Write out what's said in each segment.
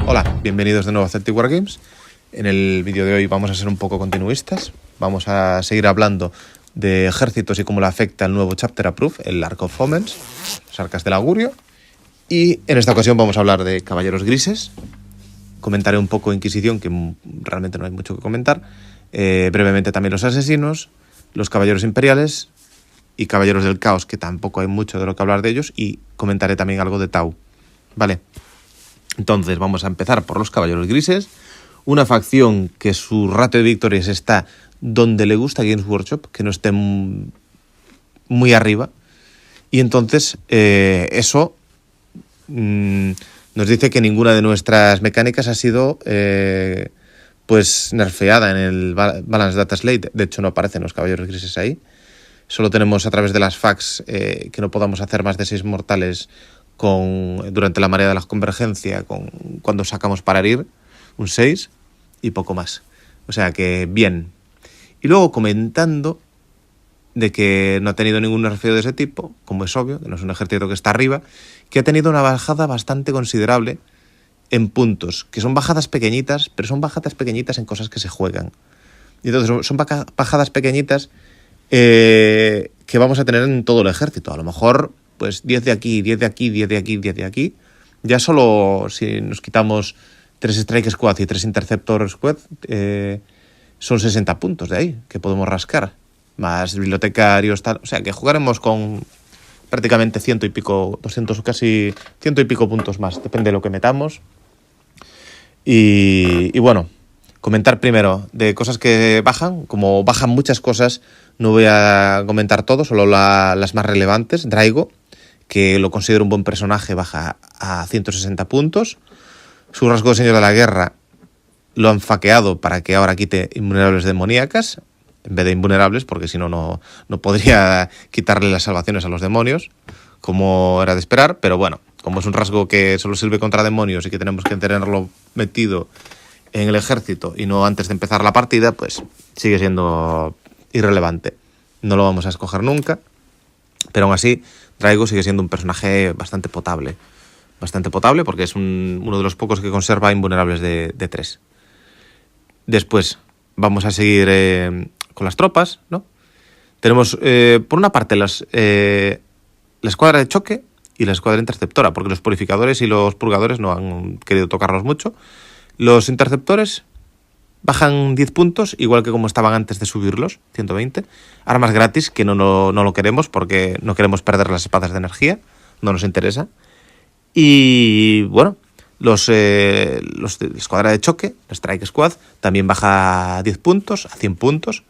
Hola, bienvenidos de nuevo a Celtic Wargames. En el vídeo de hoy vamos a ser un poco continuistas. Vamos a seguir hablando de ejércitos y cómo le afecta el nuevo Chapter Approved, el Ark of Omens, las Arcas del Augurio. Y en esta ocasión vamos a hablar de Caballeros Grises. Comentaré un poco Inquisición, que realmente no hay mucho que comentar. Brevemente también los Asesinos, los Caballeros Imperiales y Caballeros del Caos, que tampoco hay mucho de lo que hablar de ellos. Y comentaré también algo de Tau. Vale. Entonces vamos a empezar por los Caballeros Grises, una facción que su ratio de victorias está donde le gusta a Games Workshop, que no esté muy arriba, y entonces eso nos dice que ninguna de nuestras mecánicas ha sido pues nerfeada en el Balance Data Slate. De hecho no aparecen los Caballeros Grises ahí, solo tenemos a través de las facs que no podamos hacer más de 6 mortales durante la marea de la convergencia, cuando sacamos para herir, un 6 y poco más. O sea que bien. Y luego comentando de que no ha tenido ningún nerfeo de ese tipo, como es obvio, que no es un ejército que está arriba, que ha tenido una bajada bastante considerable en puntos, que son bajadas pequeñitas, pero son bajadas pequeñitas en cosas que se juegan. Y entonces son bajadas pequeñitas que vamos a tener en todo el ejército. A lo mejor pues 10 de aquí, 10 de aquí, 10 de aquí, 10 de aquí. Ya solo si nos quitamos 3 Strike Squad y 3 Interceptor Squad, son 60 puntos de ahí que podemos rascar. Más bibliotecarios, tal. O sea que jugaremos con prácticamente 100 y pico, 200, casi 100 y pico puntos más. Depende de lo que metamos. Y bueno, comentar primero de cosas que bajan. Como bajan muchas cosas, no voy a comentar todo, solo las más relevantes. Draigo, que lo considero un buen personaje, baja a 160 puntos. Su rasgo de señor de la guerra lo han faqueado para que ahora quite invulnerables demoníacas, en vez de invulnerables, porque si no, no podría quitarle las salvaciones a los demonios, como era de esperar. Pero bueno, como es un rasgo que solo sirve contra demonios y que tenemos que tenerlo metido en el ejército y no antes de empezar la partida, pues sigue siendo irrelevante. No lo vamos a escoger nunca, pero aún así Draigo sigue siendo un personaje bastante potable porque es uno de los pocos que conserva invulnerables de 3. Después vamos a seguir con las tropas, ¿no? Tenemos por una parte la escuadra de choque y la escuadra interceptora, porque los purificadores y los purgadores no han querido tocarlos mucho. Los interceptores bajan 10 puntos, igual que como estaban antes de subirlos, 120. Armas gratis, que no lo queremos porque no queremos perder las espadas de energía, no nos interesa. Y bueno, los de la escuadra de choque, la Strike Squad, también baja 10 puntos, a 100 puntos,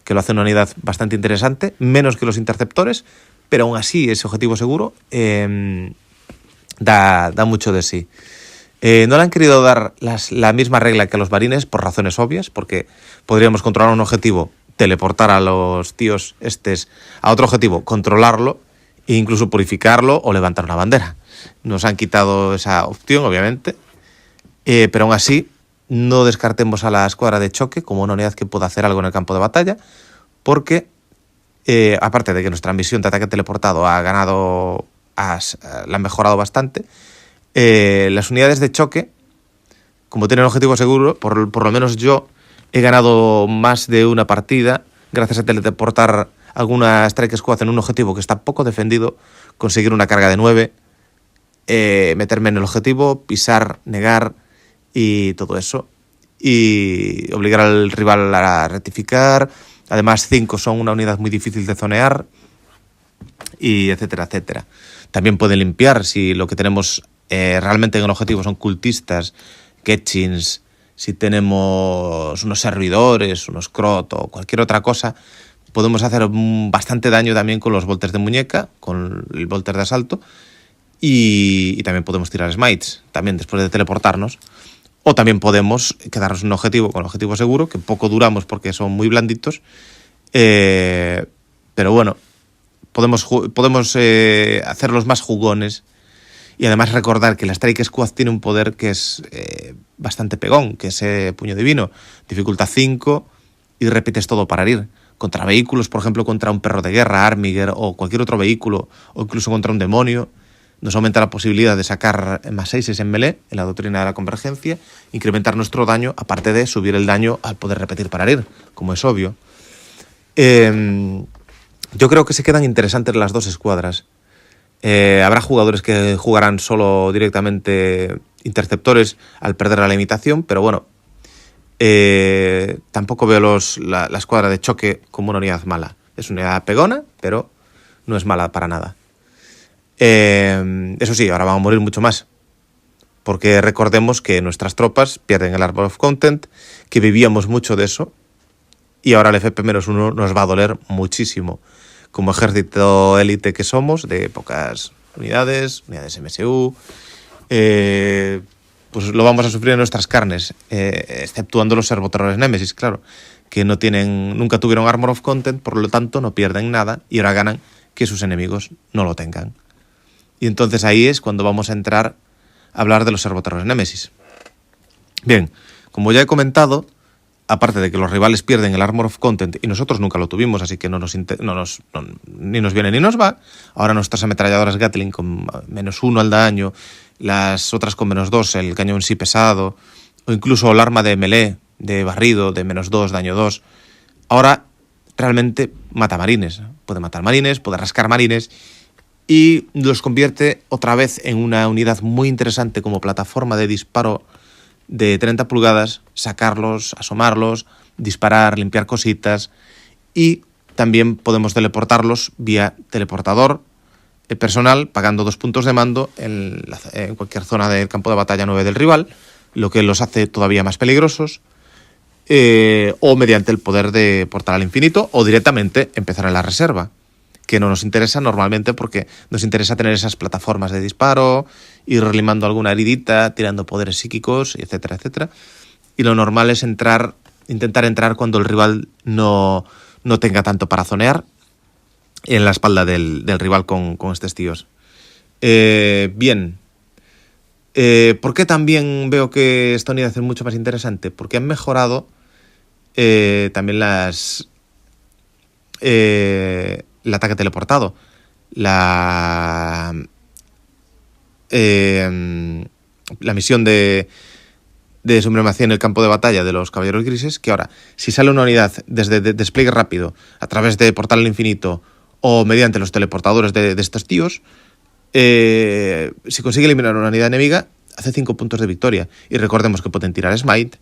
que lo hace una unidad bastante interesante, menos que los interceptores, pero aún así ese objetivo seguro da mucho de sí. No le han querido dar la misma regla que a los marines por razones obvias, porque podríamos controlar un objetivo, teleportar a los tíos a otro objetivo, controlarlo e incluso purificarlo o levantar una bandera. Nos han quitado esa opción, obviamente, pero aún así no descartemos a la escuadra de choque como una unidad que pueda hacer algo en el campo de batalla, porque aparte de que nuestra misión de ataque teleportado la ha mejorado bastante, las unidades de choque, como tienen objetivo seguro, por lo menos yo he ganado más de una partida gracias a teleportar alguna Strike Squad en un objetivo que está poco defendido, conseguir una carga de 9, meterme en el objetivo, pisar, negar y todo eso, y obligar al rival a rectificar. Además 5 son una unidad muy difícil de zonear, y etcétera, etcétera. También pueden limpiar si lo que tenemos realmente en el objetivo son cultistas, Ketchins, si tenemos unos servidores, unos Krot o cualquier otra cosa. Podemos hacer bastante daño también con los volters de muñeca, con el volter de asalto, y también podemos tirar smites, también después de teleportarnos. O también podemos quedarnos en un objetivo con objetivo seguro, que poco duramos porque son muy blanditos, pero bueno, podemos hacerlos más jugones. Y además recordar que la Strike Squad tiene un poder que es bastante pegón, que es Puño Divino, dificultad 5 y repites todo para herir. Contra vehículos, por ejemplo, contra un perro de guerra, Armiger, o cualquier otro vehículo, o incluso contra un demonio, nos aumenta la posibilidad de sacar más 6 en melee, en la doctrina de la convergencia, incrementar nuestro daño, aparte de subir el daño al poder repetir para herir, como es obvio. Yo creo que se quedan interesantes las dos escuadras. Habrá jugadores que jugarán solo directamente interceptores al perder la limitación, pero bueno, tampoco veo la escuadra de choque como una unidad mala. Es una unidad pegona, pero no es mala para nada. Eso sí, ahora van a morir mucho más, porque recordemos que nuestras tropas pierden el Arbor of Content, que vivíamos mucho de eso, y ahora el FP-1 nos va a doler muchísimo. Como ejército élite que somos, de pocas unidades MSU, pues lo vamos a sufrir en nuestras carnes, exceptuando los servoterrores Némesis, claro, que nunca tuvieron Armor of Content, por lo tanto no pierden nada, y ahora ganan que sus enemigos no lo tengan. Y entonces ahí es cuando vamos a entrar a hablar de los servoterrores Némesis. Bien, como ya he comentado, aparte de que los rivales pierden el Armor of Content y nosotros nunca lo tuvimos, así que ni nos viene ni nos va, ahora nuestras ametralladoras Gatling con -1 al daño, las otras con -2, el cañón sí pesado, o incluso el arma de melee, de barrido, de -2, daño 2, ahora realmente mata marines. Puede matar marines, puede rascar marines, y los convierte otra vez en una unidad muy interesante como plataforma de disparo de 30 pulgadas, sacarlos, asomarlos, disparar, limpiar cositas, y también podemos teleportarlos vía teleportador personal, pagando 2 puntos de mando en cualquier zona del campo de batalla 9 del rival, lo que los hace todavía más peligrosos, o mediante el poder de portal al infinito, o directamente empezar en la reserva, que no nos interesa normalmente porque nos interesa tener esas plataformas de disparo, ir limando alguna heridita, tirando poderes psíquicos, etcétera, etcétera. Y lo normal es intentar entrar cuando el rival no tenga tanto para zonear en la espalda del rival con estos tíos. Bien. ¿Por qué también veo que esta unidad es mucho más interesante? Porque han mejorado también el ataque teleportado, la misión de supremacía en el campo de batalla de los caballeros grises, que ahora, si sale una unidad desde despliegue rápido, a través de portal al infinito o mediante los teleportadores de estos tíos, si consigue eliminar una unidad enemiga, hace 5 puntos de victoria. Y recordemos que pueden tirar Smite,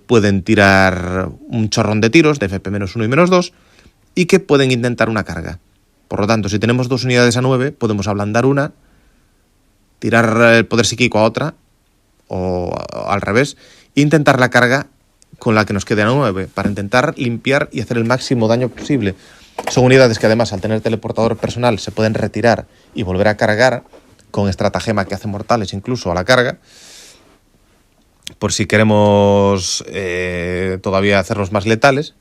pueden tirar un chorrón de tiros de FP-1 y -2, y que pueden intentar una carga. Por lo tanto, si tenemos 2 unidades a 9, podemos ablandar una, tirar el poder psíquico a otra, o al revés, e intentar la carga con la que nos quede a 9, para intentar limpiar y hacer el máximo daño posible. Son unidades que además, al tener teleportador personal, se pueden retirar y volver a cargar, con estratagema que hace mortales incluso a la carga, por si queremos todavía hacerlos más letales.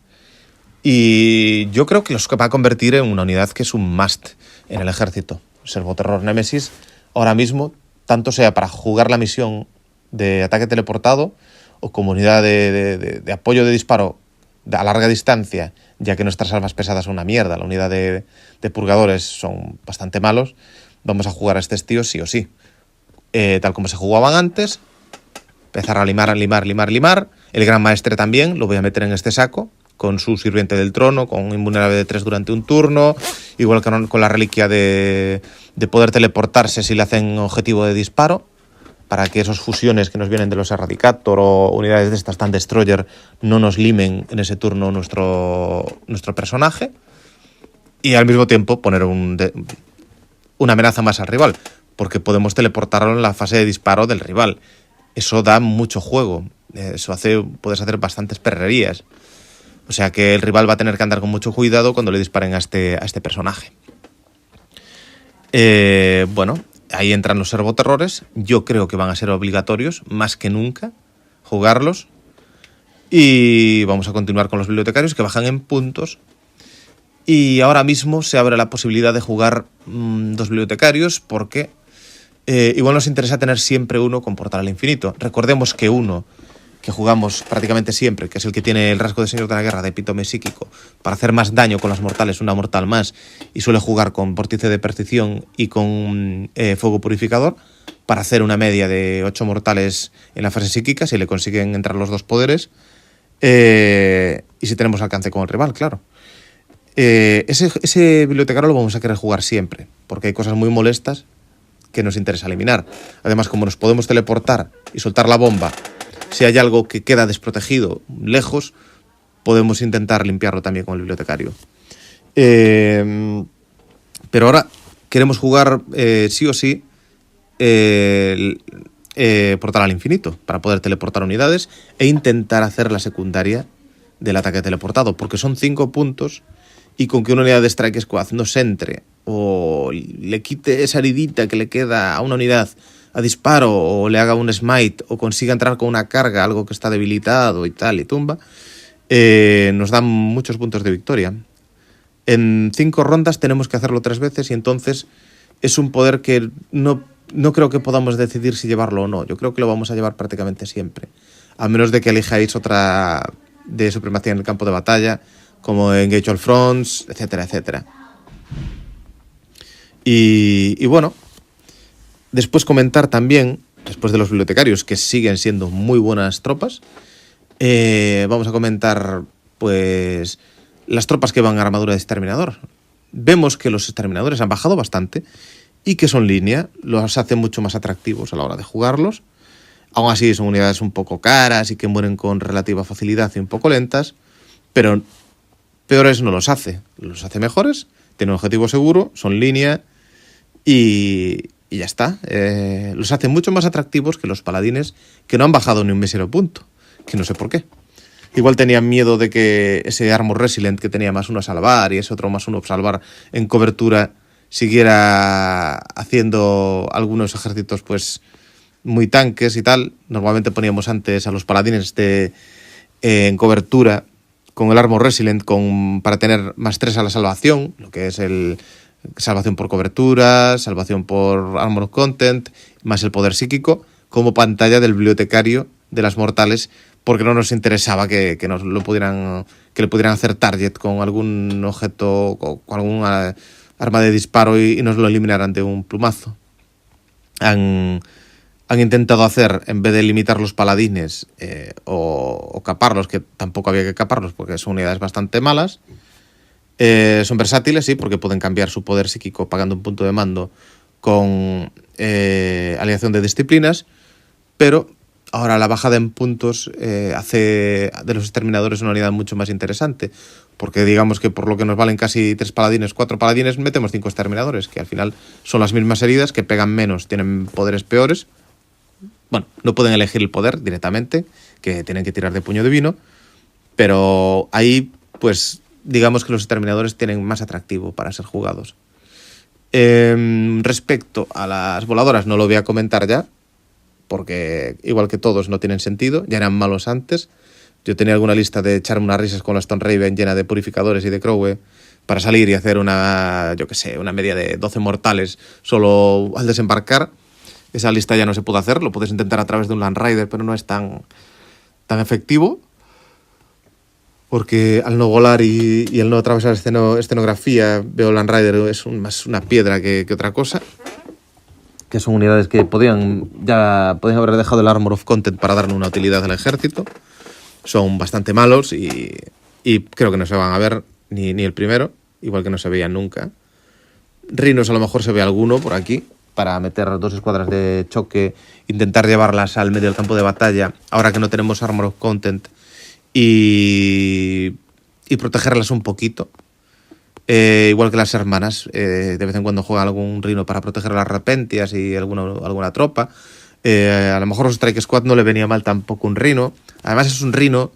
Y yo creo que los va a convertir en una unidad que es un must en el ejército. Servoterror Némesis, ahora mismo, tanto sea para jugar la misión de ataque teleportado o como unidad de apoyo de disparo a larga distancia, ya que nuestras armas pesadas son una mierda, la unidad de purgadores son bastante malos, vamos a jugar a estos tíos sí o sí. Tal como se jugaban antes, empezar a limar, el gran maestre también, lo voy a meter en este saco, con su sirviente del trono, con invulnerable de 3 durante un turno, igual que con la reliquia de poder teleportarse si le hacen objetivo de disparo, para que esos fusiones que nos vienen de los Erradicator o unidades de estas tan Destroyer no nos limen en ese turno nuestro personaje, y al mismo tiempo poner una amenaza más al rival, porque podemos teleportarlo en la fase de disparo del rival. Eso da mucho juego, puedes hacer bastantes perrerías. O sea que el rival va a tener que andar con mucho cuidado cuando le disparen a este personaje. Bueno, ahí entran los servoterrores. Yo creo que van a ser obligatorios, más que nunca, jugarlos. Y vamos a continuar con los bibliotecarios, que bajan en puntos. Y ahora mismo se abre la posibilidad de jugar 2 bibliotecarios, porque igual nos interesa tener siempre uno con portal al infinito. Recordemos que uno que jugamos prácticamente siempre, que es el que tiene el rasgo de Señor de la Guerra, de epítome psíquico, para hacer más daño con las mortales, una mortal más, y suele jugar con vórtice de percepción y con fuego purificador, para hacer una media de 8 mortales en la fase psíquica, si le consiguen entrar los 2 poderes, y si tenemos alcance con el rival, claro. Ese bibliotecario lo vamos a querer jugar siempre, porque hay cosas muy molestas que nos interesa eliminar. Además, como nos podemos teleportar y soltar la bomba, si hay algo que queda desprotegido lejos, podemos intentar limpiarlo también con el bibliotecario. Pero ahora queremos jugar sí o sí portal al infinito, para poder teleportar unidades e intentar hacer la secundaria del ataque teleportado, porque son 5 puntos y con que una unidad de Strike Squad no se entre o le quite esa heridita que le queda a una unidad a disparo, o le haga un smite, o consiga entrar con una carga, algo que está debilitado y tal, y tumba, nos dan muchos puntos de victoria. En 5 rondas tenemos que hacerlo 3 veces, y entonces es un poder que no creo que podamos decidir si llevarlo o no. Yo creo que lo vamos a llevar prácticamente siempre, a menos de que elijáis otra de supremacía en el campo de batalla, como Engage All Fronts, etcétera, etcétera. Y bueno, después comentar también, después de los bibliotecarios, que siguen siendo muy buenas tropas, vamos a comentar pues las tropas que van a armadura de exterminador. Vemos que los exterminadores han bajado bastante y que son línea, los hace mucho más atractivos a la hora de jugarlos. Aún así son unidades un poco caras y que mueren con relativa facilidad y un poco lentas, pero peores no los hace mejores, tienen un objetivo seguro, son línea y ya está. Los hace mucho más atractivos que los paladines, que no han bajado ni un mísero punto, que no sé por qué. Igual tenían miedo de que ese Armor Resilient, que tenía +1 a salvar y ese otro +1 a salvar en cobertura, siguiera haciendo algunos ejércitos pues muy tanques y tal. Normalmente poníamos antes a los paladines en cobertura con el Armor Resilient para tener +3 a la salvación, lo que es el salvación por cobertura, salvación por Armor Content, más el poder psíquico, como pantalla del bibliotecario de las mortales, porque no nos interesaba que le pudieran hacer target con algún objeto, con alguna arma de disparo y nos lo eliminaran de un plumazo. Han intentado hacer, en vez de limitar los paladines o caparlos, que tampoco había que caparlos porque son unidades bastante malas, son versátiles, sí, porque pueden cambiar su poder psíquico pagando un punto de mando con alineación de disciplinas, pero ahora la bajada en puntos hace de los exterminadores una unidad mucho más interesante, porque digamos que por lo que nos valen casi 3 paladines, 4 paladines, metemos 5 exterminadores, que al final son las mismas heridas, que pegan menos, tienen poderes peores. Bueno, no pueden elegir el poder directamente, que tienen que tirar de puño de vino, pero ahí pues digamos que los exterminadores tienen más atractivo para ser jugados. Respecto a las voladoras no lo voy a comentar ya, porque igual que todos no tienen sentido, ya eran malos antes. Yo tenía alguna lista de echarme unas risas con la Stone Raven llena de purificadores y de Crowe para salir y hacer una media de 12 mortales solo al desembarcar. Esa lista ya no se puede hacer, lo puedes intentar a través de un Land Rider, pero no es tan efectivo, porque al no volar y al no atravesar escenografía, veo Land Rider es más una piedra que otra cosa. Que son unidades que podían haber dejado el Armor of Content para darle una utilidad al ejército. Son bastante malos y creo que no se van a ver ni el primero, igual que no se veían nunca. Rhinos a lo mejor se ve alguno por aquí, para meter 2 escuadras de choque, intentar llevarlas al medio del campo de batalla, ahora que no tenemos Armor of Content, y protegerlas un poquito. Igual que las hermanas, de vez en cuando juega algún rhino para proteger a las repentias y alguna tropa. A lo mejor los Strike Squad no le venía mal tampoco un rhino. Además es un rhino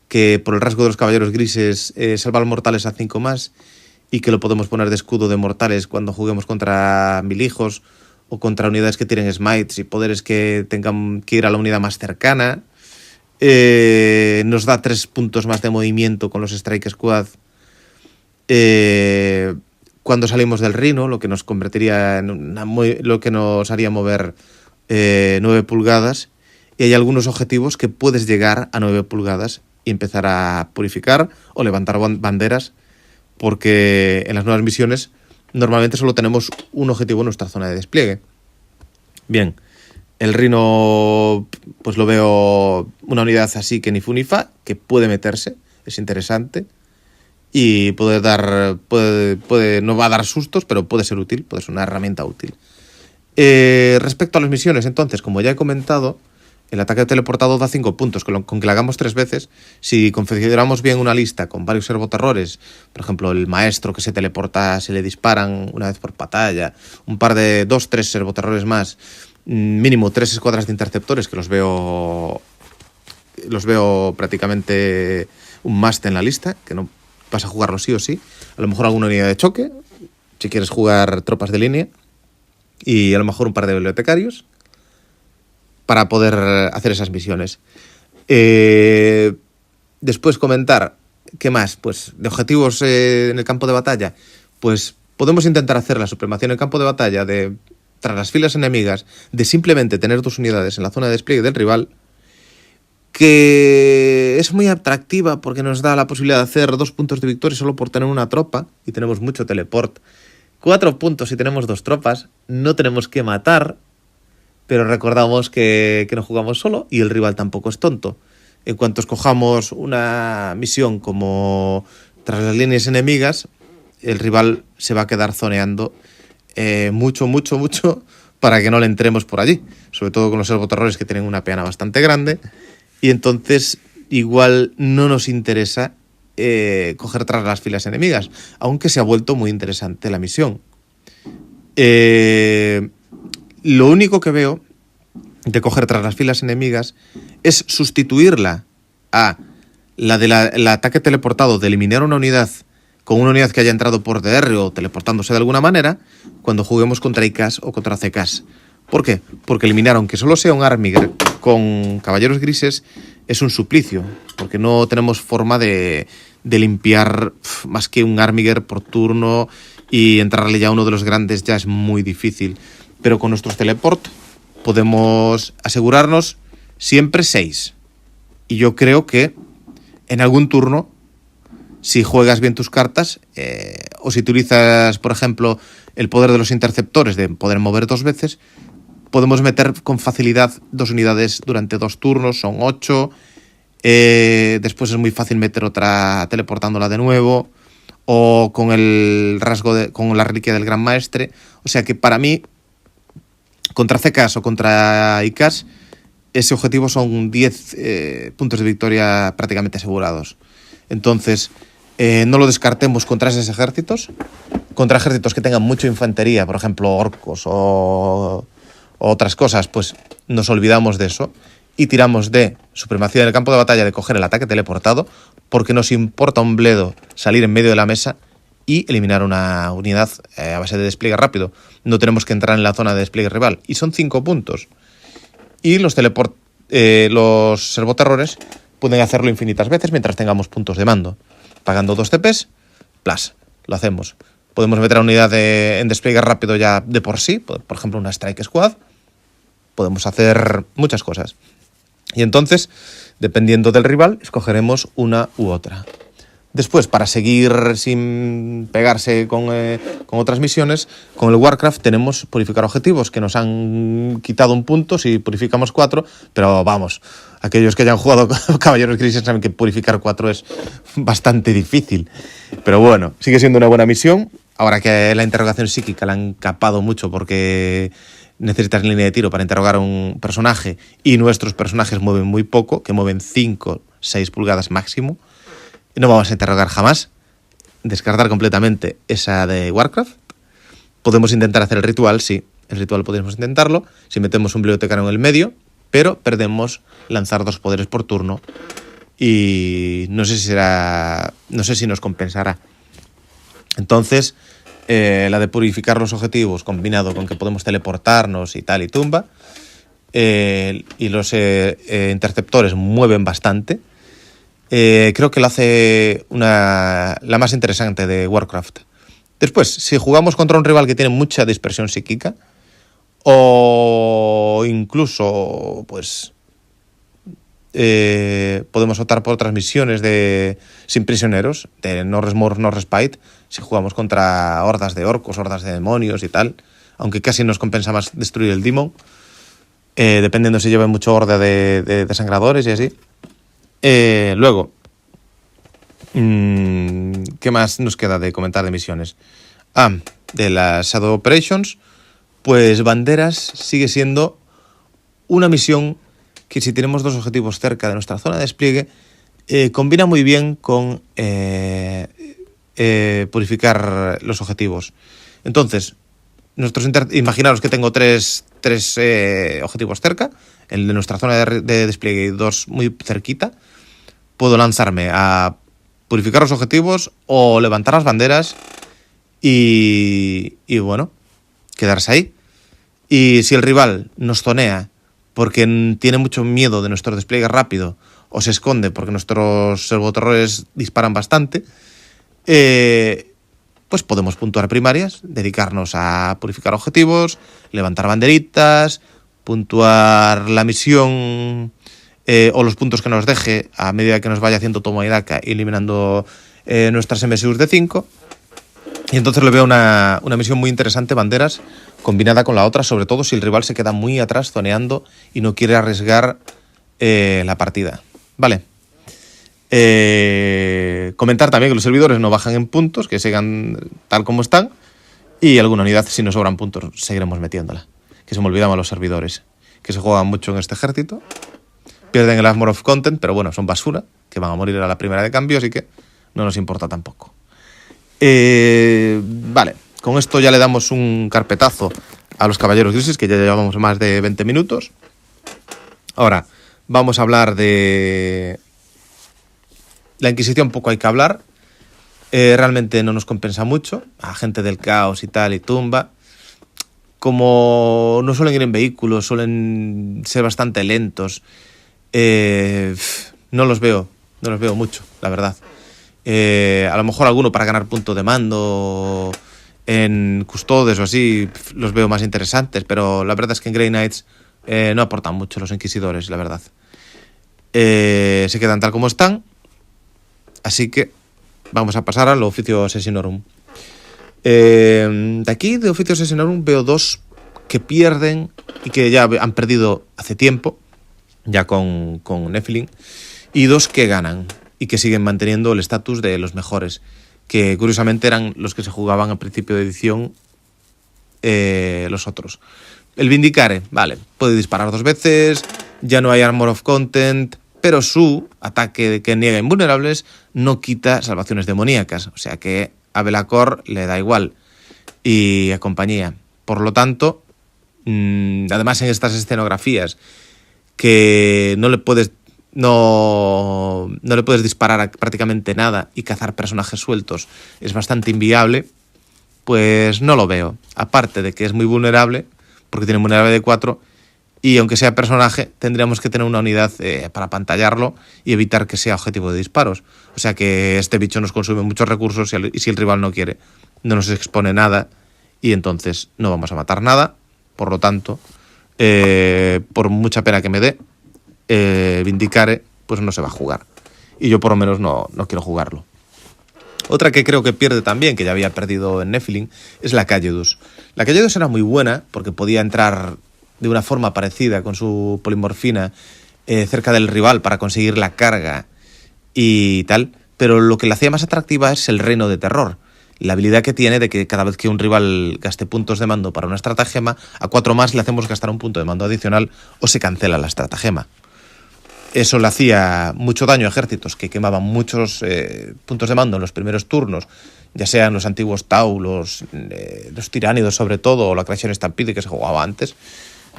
que por el rasgo de los caballeros grises salva a los mortales a 5 más, y que lo podemos poner de escudo de mortales cuando juguemos contra milijos o contra unidades que tienen smites y poderes que tengan que ir a la unidad más cercana. Nos da 3 puntos más de movimiento con los Strike Squad cuando salimos del rhino, lo que nos convertiría en lo que nos haría mover 9 pulgadas, y hay algunos objetivos que puedes llegar a 9 pulgadas y empezar a purificar o levantar banderas, porque en las nuevas misiones normalmente solo tenemos un objetivo en nuestra zona de despliegue. Bien, el Rhino pues lo veo una unidad así que ni fu ni fa, que puede meterse, es interesante y no va a dar sustos, pero puede ser útil, puede ser una herramienta útil. Respecto a las misiones, entonces, como ya he comentado, el ataque teleportado da 5 puntos, con que lo hagamos 3 veces. Si configuramos bien una lista con varios servoterrores, por ejemplo, el maestro que se teleporta, se le disparan una vez por batalla, un par de 2-3 servoterrores más, mínimo 3 escuadras de interceptores, que los veo prácticamente un must en la lista, que no vas a jugarlo sí o sí. A lo mejor alguna unidad de choque, si quieres jugar tropas de línea, y a lo mejor un par de bibliotecarios para poder hacer esas misiones. Después comentar, ¿qué más? Pues de objetivos en el campo de batalla, pues podemos intentar hacer la supremacía en el campo de batalla tras las filas enemigas, de simplemente tener 2 unidades en la zona de despliegue del rival, que es muy atractiva porque nos da la posibilidad de hacer 2 puntos de victoria solo por tener una tropa, y tenemos mucho teleport. 4 puntos si tenemos 2 tropas, no tenemos que matar, pero recordamos que no jugamos solo y el rival tampoco es tonto. En cuanto escojamos una misión como tras las líneas enemigas, el rival se va a quedar zoneando mucho para que no le entremos por allí, sobre todo con los servoterrores que tienen una peana bastante grande, y entonces igual no nos interesa coger tras las filas enemigas, aunque se ha vuelto muy interesante la misión. Lo único que veo de coger tras las filas enemigas es sustituirla a la del ataque teleportado, de eliminar una unidad con una unidad que haya entrado por DR o teleportándose de alguna manera, cuando juguemos contra ICAS o contra CKs. ¿Por qué? Porque eliminar, aunque solo sea un Armiger con caballeros grises, es un suplicio, porque no tenemos forma de limpiar más que un Armiger por turno, y entrarle ya a uno de los grandes ya es muy difícil. Pero con nuestros teleport podemos asegurarnos siempre 6. Y yo creo que en algún turno, si juegas bien tus cartas, o si utilizas, por ejemplo, el poder de los interceptores de poder mover 2 veces, podemos meter con facilidad 2 unidades durante 2 turnos, son 8. Después es muy fácil meter otra teleportándola de nuevo, o con el con la reliquia del Gran Maestre. O sea que para mí, contra CKs o contra ICAS, ese objetivo son 10 puntos de victoria prácticamente asegurados. Entonces, no lo descartemos contra esos ejércitos. Contra ejércitos que tengan mucha infantería, por ejemplo, orcos o otras cosas, pues nos olvidamos de eso y tiramos de supremacía en el campo de batalla, de coger el ataque teleportado, porque nos importa un bledo salir en medio de la mesa y eliminar una unidad a base de despliegue rápido. No tenemos que entrar en la zona de despliegue rival, y son 5 puntos. Y los servoterrores pueden hacerlo infinitas veces mientras tengamos puntos de mando. Pagando 2 CPs, plus, lo hacemos. Podemos meter a unidad en despliegue rápido ya de por sí, por ejemplo una Strike Squad. Podemos hacer muchas cosas. Y entonces, dependiendo del rival, escogeremos una u otra. Después, para seguir sin pegarse con otras misiones, con el Warcraft tenemos purificar objetivos, que nos han quitado un punto si purificamos 4, pero vamos, aquellos que hayan jugado Caballeros Grises saben que purificar 4 es bastante difícil. Pero bueno, sigue siendo una buena misión. Ahora que la interrogación psíquica la han capado mucho porque necesitas línea de tiro para interrogar a un personaje, y nuestros personajes mueven muy poco, que mueven 5-6 pulgadas máximo. No vamos a interrogar jamás. Descartar completamente esa de Warcraft. Podemos intentar hacer el ritual, sí. El ritual podemos intentarlo si metemos un bibliotecario en el medio, pero perdemos lanzar 2 poderes por turno. Y no sé si nos compensará. Entonces, la de purificar los objetivos, combinado con que podemos teleportarnos y tal y tumba, y los interceptores mueven bastante, creo que lo hace la más interesante de Warcraft. Después, si jugamos contra un rival que tiene mucha dispersión psíquica, o incluso pues podemos optar por otras misiones de sin prisioneros, de no res more, no respite, si jugamos contra hordas de orcos, hordas de demonios y tal, aunque casi nos compensa más destruir el demon, dependiendo si lleva mucho horda de desangradores y así. Luego, ¿qué más nos queda de comentar de misiones? De las Shadow Operations, pues Banderas sigue siendo una misión que, si tenemos dos objetivos cerca de nuestra zona de despliegue, combina muy bien con purificar los objetivos. Entonces, imaginaros que tengo tres objetivos cerca, el de nuestra zona de despliegue y dos muy cerquita. Puedo lanzarme a purificar los objetivos o levantar las banderas y bueno, quedarse ahí. Y si el rival nos zonea porque tiene mucho miedo de nuestro despliegue rápido o se esconde porque nuestros servoterrores disparan bastante, pues podemos puntuar primarias, dedicarnos a purificar objetivos, levantar banderitas, puntuar la misión o los puntos que nos deje a medida que nos vaya haciendo toma y daca, eliminando nuestras MSUs de 5. Y entonces le veo una misión muy interesante, Banderas, combinada con la otra, sobre todo si el rival se queda muy atrás zoneando y no quiere arriesgar la partida. Vale. Comentar también que los servidores no bajan en puntos, que sigan tal como están, y alguna unidad, si nos sobran puntos, seguiremos metiéndola. Que se me olvidaban los servidores, que se juegan mucho en este ejército. Pierden el Armor of Content, pero bueno, son basura, que van a morir a la primera de cambio, así que no nos importa tampoco. Vale, con esto ya le damos un carpetazo a los Caballeros Grises, que ya llevamos más de 20 minutos. Ahora, vamos a hablar de la Inquisición. Poco hay que hablar. Realmente no nos compensa mucho. A gente del caos y tal, y tumba. Como no suelen ir en vehículos, suelen ser bastante lentos. No los veo mucho, la verdad. A lo mejor alguno para ganar punto de mando en custodes o así los veo más interesantes, pero la verdad es que en Grey Knights no aportan mucho los inquisidores, la verdad. Se quedan tal como están, así que vamos a pasar al Officio Assassinorum. De aquí, de Officio Assassinorum, veo dos que pierden y que ya han perdido hace tiempo, ya con Nephilim, y dos que ganan y que siguen manteniendo el estatus de los mejores, que curiosamente eran los que se jugaban al principio de edición los otros. El Vindicare, vale, puede disparar 2 veces, ya no hay Armor of Content, pero su ataque que niega invulnerables no quita salvaciones demoníacas, o sea que a Belacor le da igual, y a compañía. Por lo tanto, además en estas escenografías que no le puedes disparar a prácticamente nada y cazar personajes sueltos es bastante inviable, pues no lo veo. Aparte de que es muy vulnerable, porque tiene vulnerable de 4, y aunque sea personaje, tendríamos que tener una unidad para pantallarlo y evitar que sea objetivo de disparos. O sea que este bicho nos consume muchos recursos y si el rival no quiere, no nos expone nada y entonces no vamos a matar nada. Por lo tanto, por mucha pena que me dé, Vindicare pues no se va a jugar, y yo por lo menos no quiero jugarlo. Otra que creo que pierde también, que ya había perdido en Nephilim, es la Calledus. La Calledus era muy buena porque podía entrar de una forma parecida con su polimorfina cerca del rival para conseguir la carga y tal, pero lo que la hacía más atractiva es el Reino de Terror, la habilidad que tiene de que cada vez que un rival gaste puntos de mando para una estratagema, a 4 más le hacemos gastar un punto de mando adicional o se cancela la estratagema. Eso le hacía mucho daño a ejércitos que quemaban muchos puntos de mando en los primeros turnos, ya sean los antiguos Tau, los tiránidos sobre todo, o la Crashing Stampede que se jugaba antes.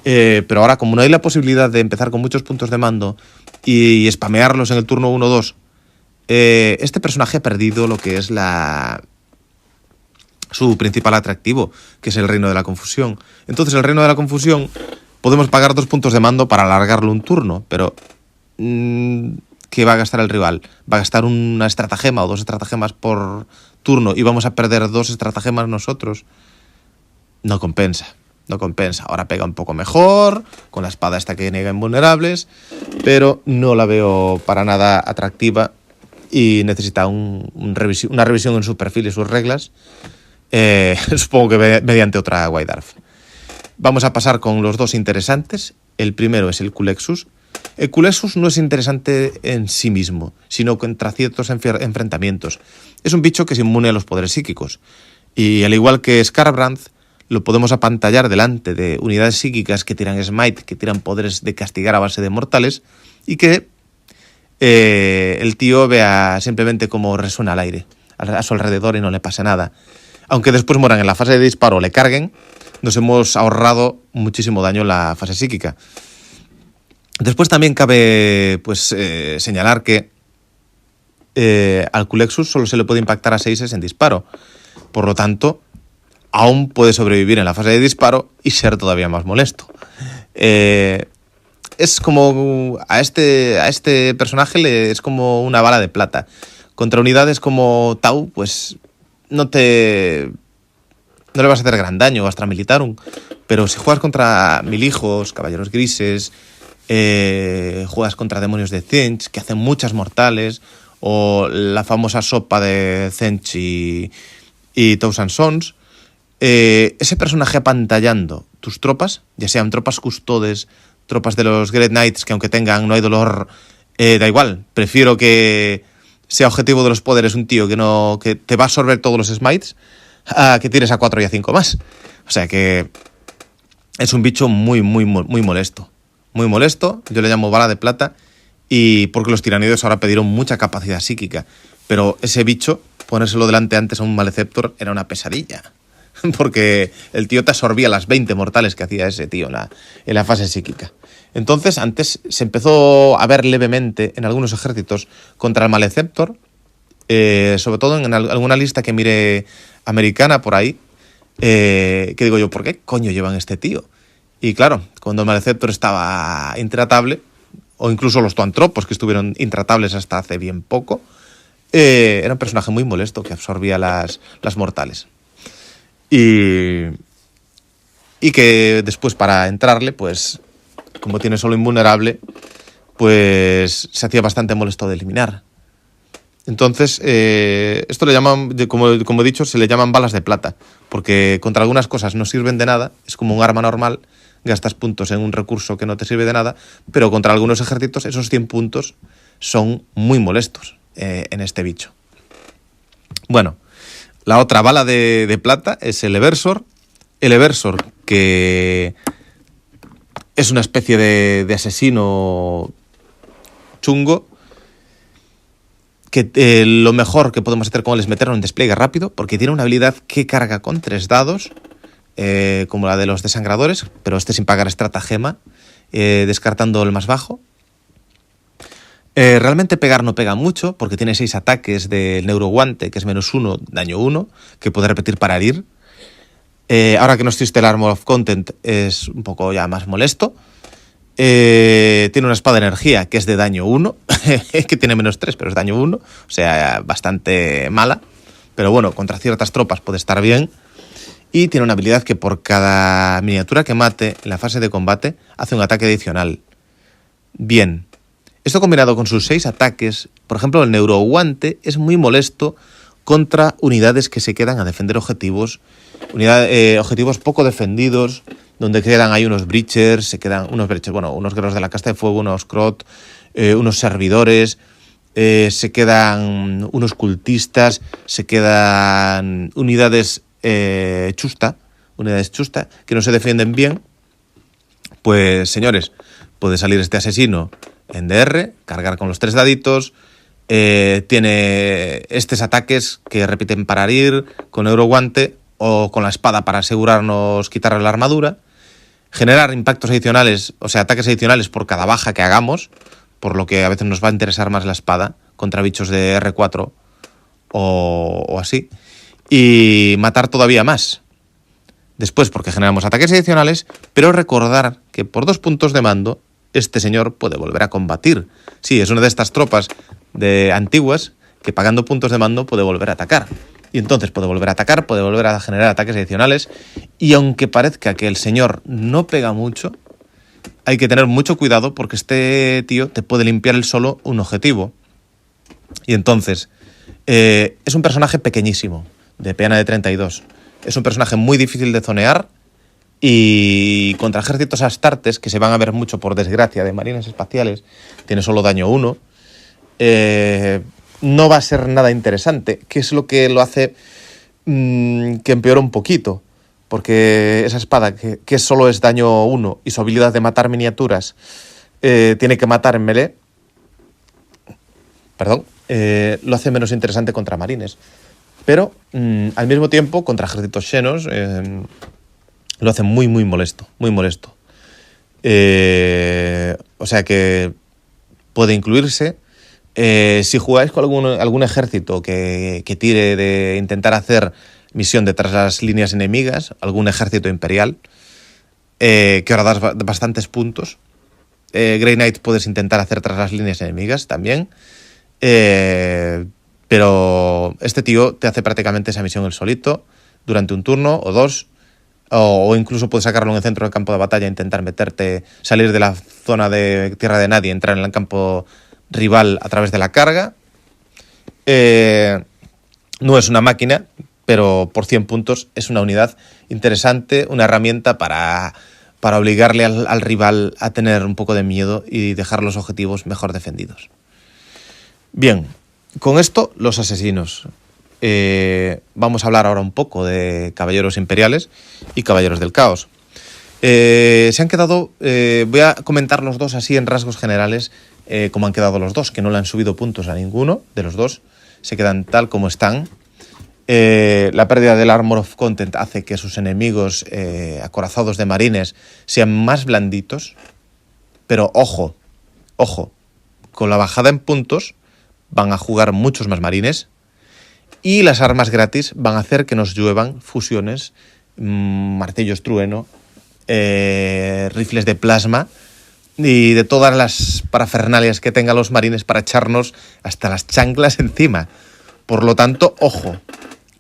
Pero ahora, como no hay la posibilidad de empezar con muchos puntos de mando y spamearlos en el turno 1-2, este personaje ha perdido lo que es su principal atractivo, que es el Reino de la Confusión. Entonces, el Reino de la Confusión podemos pagar 2 puntos de mando para alargarlo un turno, pero ¿qué va a gastar el rival? ¿Va a gastar una estratagema o 2 estratagemas por turno y vamos a perder 2 estratagemas nosotros? No compensa. No compensa. Ahora pega un poco mejor, con la espada esta que niega invulnerables, pero no la veo para nada atractiva y necesita una revisión en su perfil y sus reglas. Supongo que mediante otra White Dwarf. Vamos a pasar con los dos interesantes. El primero es el Culexus. El Culexus no es interesante en sí mismo, sino contra ciertos enfrentamientos. Es un bicho que es inmune a los poderes psíquicos. Y al igual que Skarbrand, lo podemos apantallar delante de unidades psíquicas que tiran smite, que tiran poderes de castigar a base de mortales, y que el tío vea simplemente cómo resuena al aire a su alrededor y no le pase nada. Aunque después mueran en la fase de disparo o le carguen, nos hemos ahorrado muchísimo daño en la fase psíquica. Después también cabe señalar que al Culexus solo se le puede impactar a 6 en disparo. Por lo tanto, aún puede sobrevivir en la fase de disparo y ser todavía más molesto. Es como a este personaje es como una bala de plata. Contra unidades como Tau, pues no le vas a hacer gran daño, Astra Militarum. Pero si juegas contra Milijos, Caballeros Grises, juegas contra demonios de Tzeentch, que hacen muchas mortales, o la famosa sopa de Tzeentch y Thousand Sons, ese personaje apantallando tus tropas, ya sean tropas custodes, tropas de los Great Knights, que aunque tengan no hay dolor, da igual. Prefiero que sea objetivo de los poderes un tío que te va a absorber todos los smites, a que tires a 4 y a 5 más. O sea que es un bicho muy, muy, muy molesto. Muy molesto, yo le llamo bala de plata, y porque los tiranidos ahora pidieron mucha capacidad psíquica. Pero ese bicho, ponérselo delante antes a un Maleceptor era una pesadilla. Porque el tío te absorbía las 20 mortales que hacía ese tío en la fase psíquica. Entonces, antes se empezó a ver levemente en algunos ejércitos contra el Maleceptor, sobre todo en alguna lista que mire americana por ahí, que digo yo, ¿por qué coño llevan este tío? Y claro, cuando el Maleceptor estaba intratable, o incluso los Toantropos, que estuvieron intratables hasta hace bien poco, era un personaje muy molesto que absorbía las mortales. Y que después para entrarle, pues como tiene solo invulnerable, pues se hacía bastante molesto de eliminar. Entonces, esto le llaman, como he dicho, se le llaman balas de plata, porque contra algunas cosas no sirven de nada, es como un arma normal, gastas puntos en un recurso que no te sirve de nada, pero contra algunos ejércitos esos 100 puntos son muy molestos en este bicho. Bueno, la otra bala de plata es el Eversor. El Eversor, que es una especie de asesino chungo, que lo mejor que podemos hacer con él es meterlo en despliegue rápido, porque tiene una habilidad que carga con 3 dados, como la de los desangradores, pero sin pagar estratagema, descartando el más bajo. Realmente pegar no pega mucho, porque tiene 6 ataques del Neuroguante, que es -1, daño 1, que puede repetir para herir. Ahora que no existe el Armor of Content, es un poco ya más molesto. Tiene una espada de energía que es de daño 1, que tiene -3, pero es daño 1, o sea, bastante mala. Pero bueno, contra ciertas tropas puede estar bien. Y tiene una habilidad que por cada miniatura que mate en la fase de combate hace un ataque adicional. Bien. Esto combinado con sus 6 ataques, por ejemplo, el Neuroguante es muy molesto contra unidades que se quedan a defender objetivos, objetivos poco defendidos, donde quedan ahí unos breachers, unos guerreros de la casta de fuego, unos crot, unos servidores, se quedan unos cultistas, se quedan unidades chusta, que no se defienden bien. Pues señores, puede salir este asesino en DR, cargar con los 3 daditos, tiene estos ataques que repiten para herir, con Neuroguante o con la espada para asegurarnos quitarle la armadura, generar impactos adicionales, o sea, ataques adicionales por cada baja que hagamos, por lo que a veces nos va a interesar más la espada contra bichos de R4 o así, y matar todavía más. Después, porque generamos ataques adicionales, pero recordar que por 2 puntos de mando este señor puede volver a combatir. Sí, es una de estas tropas antiguas que pagando puntos de mando puede volver a atacar. Y entonces puede volver a atacar, puede volver a generar ataques adicionales. Y aunque parezca que el señor no pega mucho, hay que tener mucho cuidado porque este tío te puede limpiar él solo un objetivo. Y entonces, es un personaje pequeñísimo, de peana de 32. Es un personaje muy difícil de zonear y contra ejércitos astartes, que se van a ver mucho por desgracia de marines espaciales, tiene solo daño 1. No va a ser nada interesante, que es lo que lo hace que empeora un poquito, porque esa espada, que solo es daño 1 y su habilidad de matar miniaturas tiene que matar en melee, lo hace menos interesante contra marines. Pero al mismo tiempo, contra ejércitos xenos, lo hace muy, muy molesto, muy molesto. O sea que puede incluirse. Si jugáis con algún ejército que tire de intentar hacer misión detrás de las líneas enemigas, algún ejército imperial, que ahora das bastantes puntos, Grey Knight puedes intentar hacer tras las líneas enemigas también, pero este tío te hace prácticamente esa misión él solito, durante un turno o dos, o incluso puedes sacarlo en el centro del campo de batalla e intentar meterte, salir de la zona de tierra de nadie, entrar en el campo rival a través de la carga. No es una máquina, pero por 100 puntos es una unidad interesante, una herramienta para obligarle al rival a tener un poco de miedo y dejar los objetivos mejor defendidos. Bien, con esto los asesinos. Vamos a hablar ahora un poco de caballeros imperiales y caballeros del caos. Se han quedado, voy a comentar los dos así en rasgos generales, como han quedado los dos, que no le han subido puntos a ninguno de los dos, se quedan tal como están. La pérdida del Armor of Content hace que sus enemigos acorazados de marines sean más blanditos, pero ojo, con la bajada en puntos van a jugar muchos más marines y las armas gratis van a hacer que nos lluevan fusiones, martillos trueno, rifles de plasma y de todas las parafernalias que tengan los marines para echarnos hasta las chanclas encima. Por lo tanto, ojo,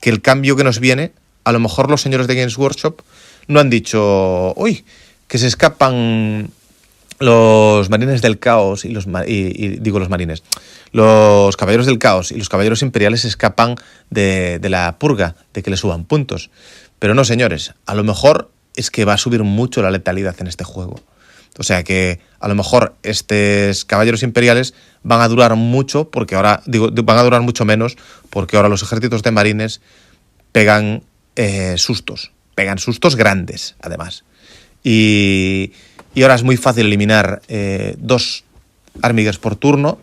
que el cambio que nos viene, a lo mejor los señores de Games Workshop no han dicho, uy, que se escapan los marines del caos los caballeros del caos y los caballeros imperiales se escapan de la purga, de que le suban puntos. Pero no, señores, a lo mejor es que va a subir mucho la letalidad en este juego. O sea que a lo mejor estos caballeros imperiales van a durar mucho, porque ahora, van a durar mucho menos, porque ahora los ejércitos de marines pegan sustos grandes, además. Y ahora es muy fácil eliminar 2 ármigas por turno,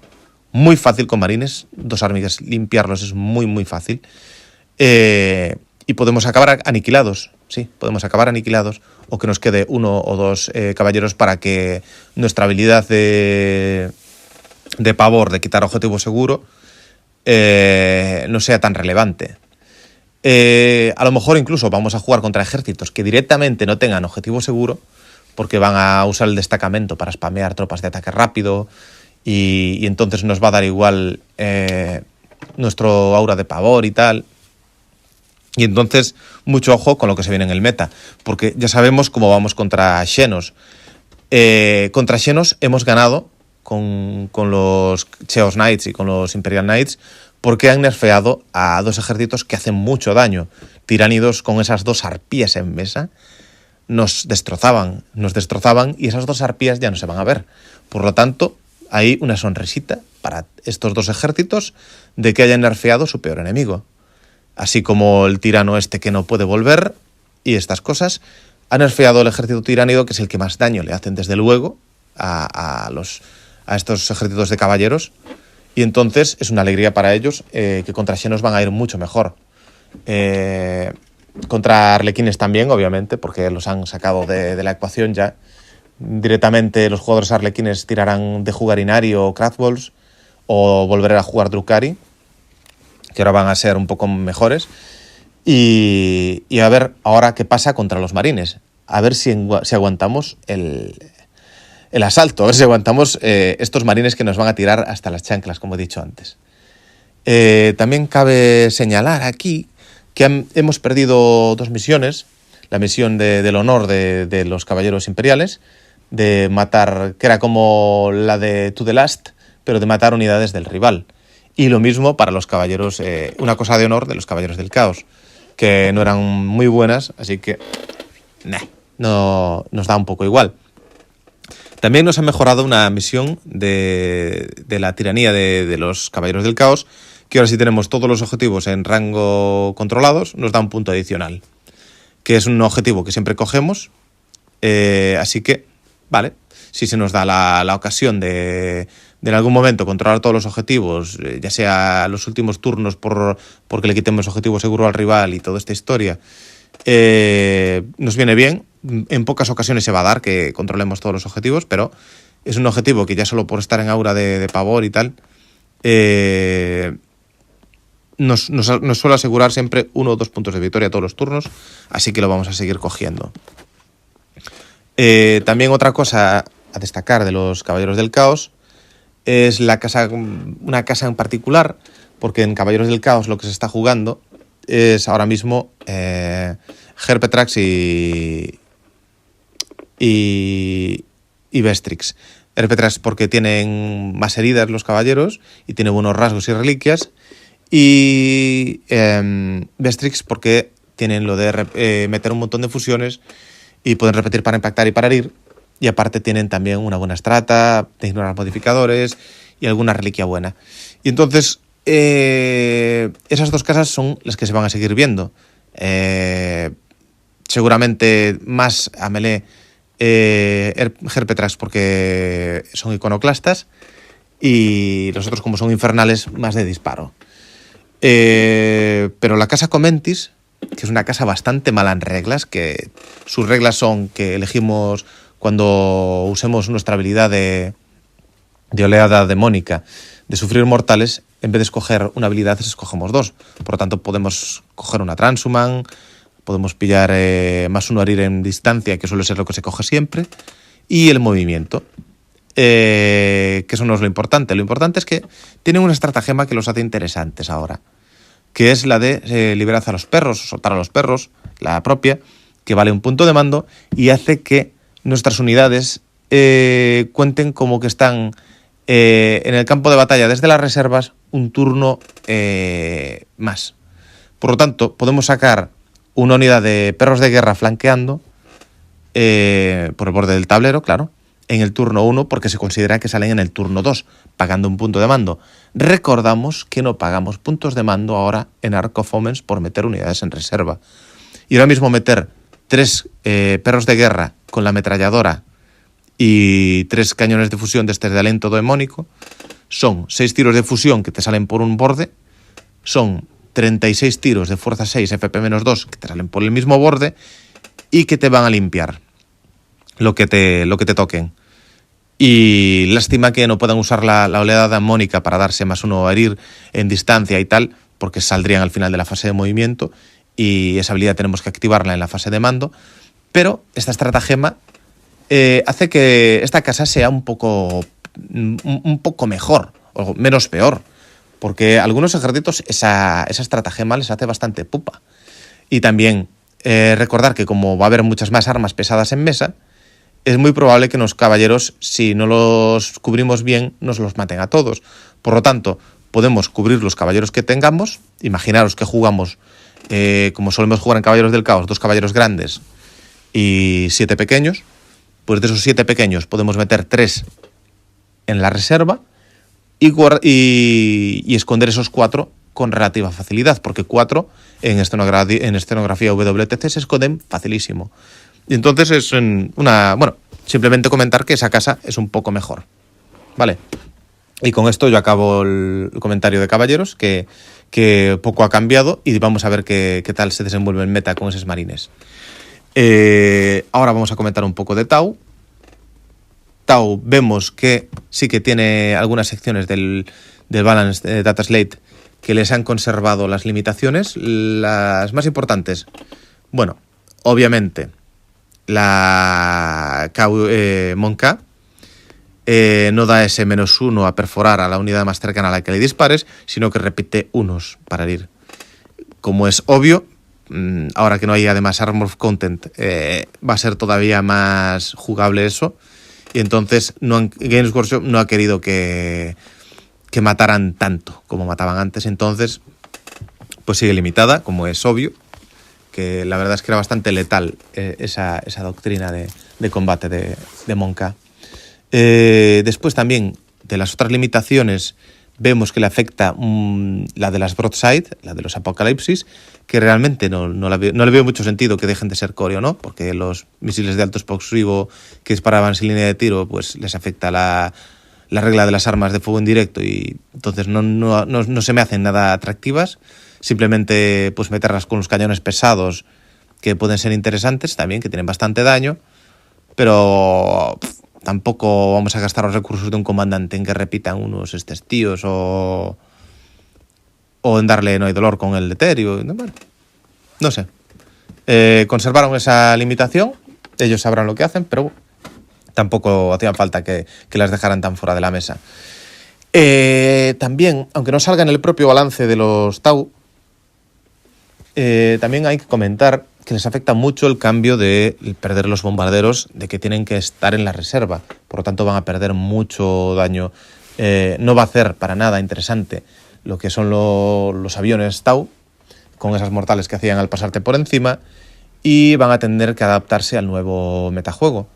muy fácil con marines, 2 ármigas limpiarlos es muy, muy fácil. Y podemos acabar aniquilados. Sí, podemos acabar aniquilados o que nos quede 1 o 2 caballeros para que nuestra habilidad de pavor, de quitar objetivo seguro, no sea tan relevante. A lo mejor incluso vamos a jugar contra ejércitos que directamente no tengan objetivo seguro porque van a usar el destacamento para spamear tropas de ataque rápido y entonces nos va a dar igual nuestro aura de pavor y tal. Y entonces, mucho ojo con lo que se viene en el meta, porque ya sabemos cómo vamos contra xenos. Contra xenos hemos ganado con los Chaos Knights y con los Imperial Knights porque han nerfeado a 2 ejércitos que hacen mucho daño. Tiránidos con esas 2 arpías en mesa nos destrozaban y esas 2 arpías ya no se van a ver. Por lo tanto, hay una sonrisita para estos 2 ejércitos de que hayan nerfeado su peor enemigo. Así como el tirano este que no puede volver y estas cosas, han nerfeado el ejército tiránido, que es el que más daño le hacen desde luego a estos ejércitos de caballeros, y entonces es una alegría para ellos que contra xenos van a ir mucho mejor. Contra arlequines también, obviamente, porque los han sacado de la ecuación ya. Directamente los jugadores arlequines tirarán de jugar Inari o Krathwolves o volverán a jugar Drukhari, que ahora van a ser un poco mejores, y a ver ahora qué pasa contra los marines, a ver si aguantamos el asalto, a ver si aguantamos estos marines que nos van a tirar hasta las chanclas, como he dicho antes. También cabe señalar aquí que hemos perdido 2 misiones. La misión del honor de los caballeros imperiales, de matar, que era como la de To The Last, pero de matar unidades del rival. Y lo mismo para los caballeros, una cosa de honor de los caballeros del caos, que no eran muy buenas, así que no nos da un poco igual. También nos ha mejorado una misión de la tiranía de los caballeros del caos, que ahora sí tenemos todos los objetivos en rango controlados, nos da un punto adicional, que es un objetivo que siempre cogemos, así que, vale, si se nos da la ocasión de en algún momento controlar todos los objetivos, ya sea los últimos turnos porque le quitemos objetivo seguro al rival y toda esta historia, nos viene bien. En pocas ocasiones se va a dar que controlemos todos los objetivos, pero es un objetivo que ya solo por estar en aura de pavor y tal, nos suele asegurar siempre 1 o 2 puntos de victoria todos los turnos, así que lo vamos a seguir cogiendo. También otra cosa a destacar de los Caballeros del Caos es una casa en particular, porque en Caballeros del Caos lo que se está jugando es ahora mismo Herpetrax y Vestrix. Herpetrax porque tienen más heridas los caballeros y tiene buenos rasgos y reliquias, y Vestrix porque tienen lo de meter un montón de fusiones y pueden repetir para impactar y para herir, y aparte tienen también una buena estrata de ignorar modificadores y alguna reliquia buena. Y entonces esas 2 casas son las que se van a seguir viendo. Seguramente más a melee Herpetrax porque son iconoclastas, y los otros, como son infernales, más de disparo. Pero la casa Comentis, que es una casa bastante mala en reglas, que sus reglas son que elegimos cuando usemos nuestra habilidad de oleada demónica de sufrir mortales, en vez de escoger una habilidad, escogemos 2. Por lo tanto, podemos coger una Transhuman, podemos pillar más 1 a herir en distancia, que suele ser lo que se coge siempre, y el movimiento, que eso no es lo importante. Lo importante es que tienen una estratagema que los hace interesantes ahora, que es la de liberar a los perros, soltar a los perros, la propia, que vale 1 punto de mando y hace que nuestras unidades cuenten como que están en el campo de batalla desde las reservas un turno más. Por lo tanto, podemos sacar una unidad de perros de guerra flanqueando por el borde del tablero, claro, en el turno 1, porque se considera que salen en el turno 2, pagando 1 punto de mando. Recordamos que no pagamos puntos de mando ahora en Arc of Omens por meter unidades en reserva. Y ahora mismo meter 3 perros de guerra con la ametralladora y 3 cañones de fusión de de aliento demónico son 6 tiros de fusión que te salen por un borde, son 36 tiros de fuerza 6 FP-2 que te salen por el mismo borde y que te van a limpiar lo que te toquen. Y lástima que no puedan usar la oleada demónica para darse más 1 a herir en distancia y tal, porque saldrían al final de la fase de movimiento y esa habilidad tenemos que activarla en la fase de mando. Pero esta estratagema hace que esta casa sea un poco mejor, o menos peor, porque a algunos ejércitos esa estratagema les hace bastante pupa. Y también recordar que como va a haber muchas más armas pesadas en mesa, es muy probable que los caballeros, si no los cubrimos bien, nos los maten a todos. Por lo tanto, podemos cubrir los caballeros que tengamos. Imaginaros que jugamos, como solemos jugar en Caballeros del Caos, 2 caballeros grandes y 7 pequeños. Pues de esos 7 pequeños podemos meter 3 en la reserva y esconder esos 4 con relativa facilidad, porque 4 en escenografía WTC se esconden facilísimo. Y entonces es simplemente comentar que esa casa es un poco mejor, ¿vale? Y con esto yo acabo el comentario de caballeros, que poco ha cambiado, y vamos a ver qué tal se desenvuelve el meta con esos marines. Ahora vamos a comentar un poco de Tau. Tau vemos que sí que tiene algunas secciones del Balance Data Slate que les han conservado las limitaciones. Las más importantes, bueno, obviamente la Monka no da ese -1 a perforar a la unidad más cercana a la que le dispares, sino que repite unos para herir. Como es obvio, ahora que no hay además Armor of Content, va a ser todavía más jugable eso. Y entonces Games Workshop no ha querido que mataran tanto como mataban antes. Entonces, pues sigue limitada, como es obvio, que la verdad es que era bastante letal esa doctrina de combate de Monka. Después también, de las otras limitaciones, vemos que le afecta la de las Broadside, la de los Apocalipsis, que realmente no le veo mucho sentido que dejen de ser core o no, porque los misiles de alto explosivo que disparaban sin línea de tiro, pues les afecta la regla de las armas de fuego indirecto, y entonces no se me hacen nada atractivas. Simplemente pues meterlas con los cañones pesados, que pueden ser interesantes también, que tienen bastante daño, pero tampoco vamos a gastar los recursos de un comandante en que repitan unos tíos o en darle no hay dolor con el etéreo. Bueno, no sé. Conservaron esa limitación, ellos sabrán lo que hacen, pero tampoco hacía falta que las dejaran tan fuera de la mesa. También, aunque no salga en el propio balance de los Tau, también hay que comentar que les afecta mucho el cambio de perder los bombarderos, de que tienen que estar en la reserva, por lo tanto van a perder mucho daño. No va a hacer para nada interesante lo que son los aviones Tau, con esas mortales que hacían al pasarte por encima, y van a tener que adaptarse al nuevo metajuego.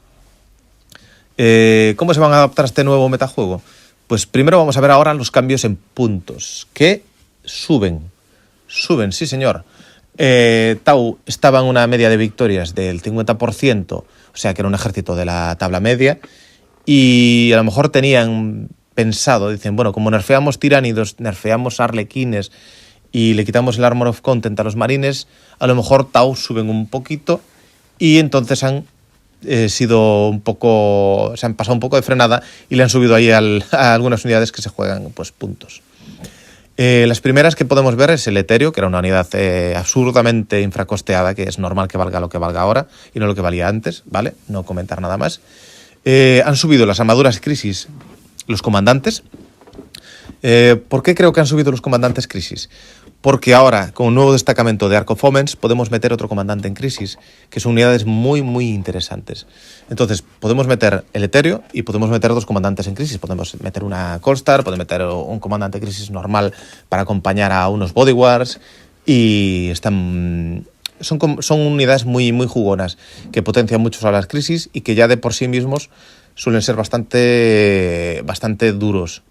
¿Cómo se van a adaptar a este nuevo metajuego? Pues primero vamos a ver ahora los cambios en puntos, que suben, sí señor. Tau estaba en una media de victorias del 50%, o sea que era un ejército de la tabla media, y a lo mejor tenían pensado, dicen, bueno, como nerfeamos tiránidos, nerfeamos arlequines y le quitamos el Armor of Content a los marines, a lo mejor Tau suben un poquito, y entonces han sido un poco, se han pasado un poco de frenada y le han subido ahí a algunas unidades que se juegan pues puntos. Las primeras que podemos ver es el Etéreo, que era una unidad absurdamente infracosteada, que es normal que valga lo que valga ahora y no lo que valía antes, ¿vale? No comentar nada más. Han subido las armaduras Crisis, los comandantes. ¿Por qué creo que han subido los comandantes Crisis? Porque ahora, con un nuevo destacamento de Arc of Omens, podemos meter otro comandante en Crisis, que son unidades muy, muy interesantes. Entonces, podemos meter el Etéreo y podemos meter dos comandantes en Crisis. Podemos meter una Colstar, podemos meter un comandante Crisis normal para acompañar a unos Bodywars, y son unidades muy, muy jugonas, que potencian mucho a las Crisis y que ya de por sí mismos suelen ser bastante duros.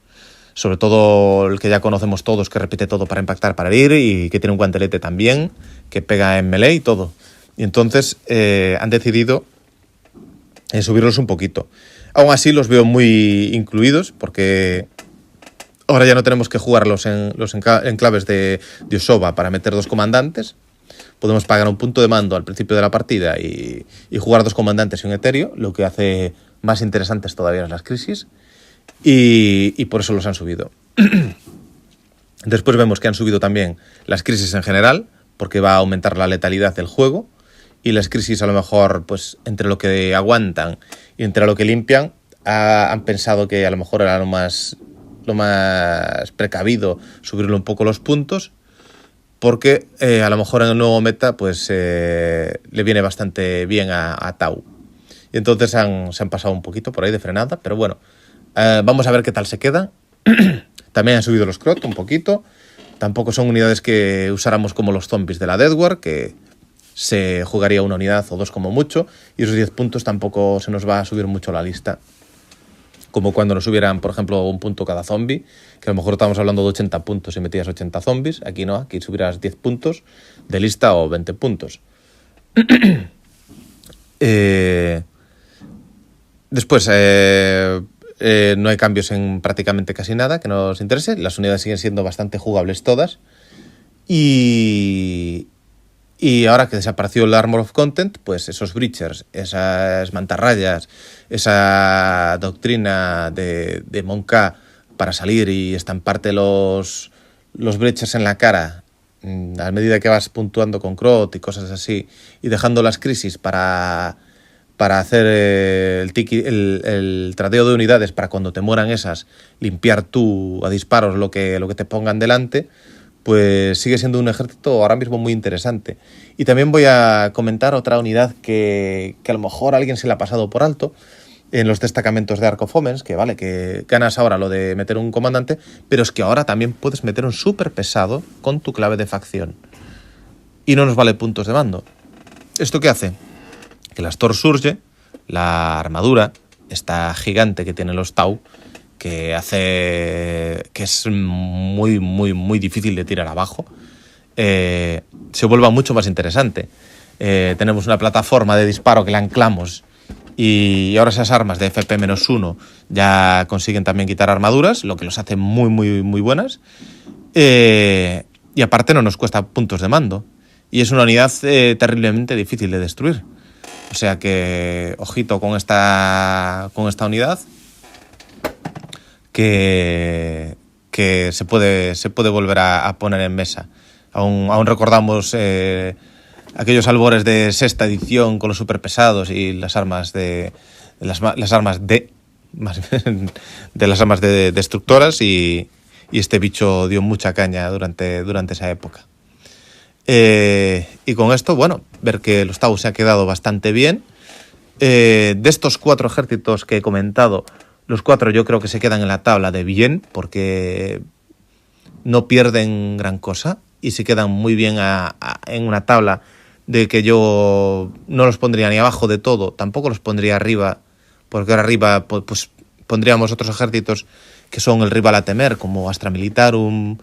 Sobre todo el que ya conocemos todos, que repite todo para impactar, para herir, y que tiene un guantelete también, que pega en melee y todo. Y entonces han decidido subirlos un poquito. Aún así los veo muy incluidos, porque ahora ya no tenemos que jugar los enclaves de Osoba para meter dos comandantes. Podemos pagar un punto de mando al principio de la partida y jugar dos comandantes y un etéreo, lo que hace más interesantes todavía las crisis. Y por eso los han subido. Después vemos que han subido también las crisis en general, porque va a aumentar la letalidad del juego, y las crisis a lo mejor, pues entre lo que aguantan y entre lo que limpian, han pensado que a lo mejor era lo más precavido subirle un poco los puntos, porque a lo mejor en el nuevo meta pues le viene bastante bien a Tau. Y entonces se han pasado un poquito por ahí de frenada, pero bueno. Vamos a ver qué tal se queda. También han subido los Crot un poquito. Tampoco son unidades que usáramos como los zombies de la Death War, que se jugaría una unidad o dos como mucho, y esos 10 puntos tampoco se nos va a subir mucho la lista, como cuando nos subieran, por ejemplo, un punto cada zombie, que a lo mejor estamos hablando de 80 puntos y metías 80 zombies. Aquí no, aquí subirás 10 puntos de lista o 20 puntos. Después no hay cambios en prácticamente casi nada que nos interese. Las unidades siguen siendo bastante jugables todas. Y ahora que desapareció el Armor of Content, pues esos Breachers, esas mantarrayas, esa doctrina de Monka para salir y estamparte los Breachers en la cara, a medida que vas puntuando con Crot y cosas así, y dejando las crisis para hacer el tradeo de unidades, para cuando te mueran esas, limpiar tú a disparos lo que te pongan delante, pues sigue siendo un ejército ahora mismo muy interesante. Y también voy a comentar otra unidad que a lo mejor a alguien se le ha pasado por alto en los destacamentos de Ark of Omens, que vale, que ganas ahora lo de meter un comandante, pero es que ahora también puedes meter un súper pesado con tu clave de facción. Y no nos vale puntos de mando. ¿Esto qué hace? Que la Stor Surge, la armadura, esta gigante que tienen los Tau, que hace que es muy, muy, muy difícil de tirar abajo, se vuelva mucho más interesante. Tenemos una plataforma de disparo que la anclamos y ahora esas armas de FP-1 ya consiguen también quitar armaduras, lo que los hace muy, muy, muy buenas. Y aparte no nos cuesta puntos de mando. Y es una unidad terriblemente difícil de destruir. O sea que, ojito con esta unidad, que se puede volver a poner en mesa. Aún recordamos aquellos albores de sexta edición con los superpesados y las armas de destructoras, y este bicho dio mucha caña durante esa época. Y con esto, bueno, ver que los Tau se ha quedado bastante bien. De estos 4 ejércitos que he comentado, los 4 yo creo que se quedan en la tabla de bien, porque no pierden gran cosa y se quedan muy bien en una tabla de que yo no los pondría ni abajo de todo, tampoco los pondría arriba, porque ahora arriba pues pondríamos otros ejércitos que son el rival a temer, como Astra Militarum,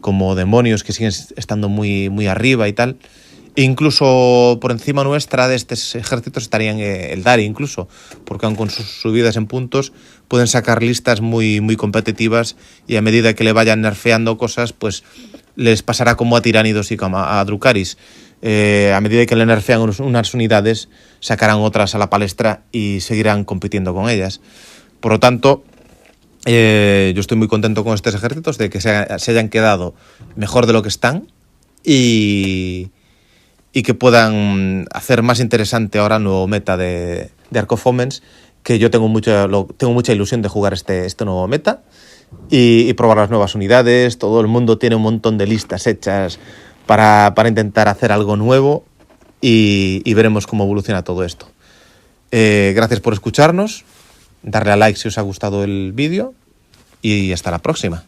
como Demonios, que siguen estando muy, muy arriba y tal. E incluso por encima nuestra de estos ejércitos estarían Eldari, incluso, porque aun con sus subidas en puntos pueden sacar listas muy, muy competitivas, y a medida que le vayan nerfeando cosas, pues les pasará como a Tiránidos y como a Drukhariz. A medida que le nerfean unas unidades, sacarán otras a la palestra y seguirán compitiendo con ellas. Por lo tanto, yo estoy muy contento con estos ejércitos, de que se hayan quedado mejor de lo que están, y que puedan hacer más interesante ahora el nuevo meta de Ark of Omens, que yo tengo mucha ilusión de jugar este nuevo meta y probar las nuevas unidades. Todo el mundo tiene un montón de listas hechas para intentar hacer algo nuevo, y veremos cómo evoluciona todo esto. Gracias por escucharnos, darle a like si os ha gustado el vídeo, y hasta la próxima.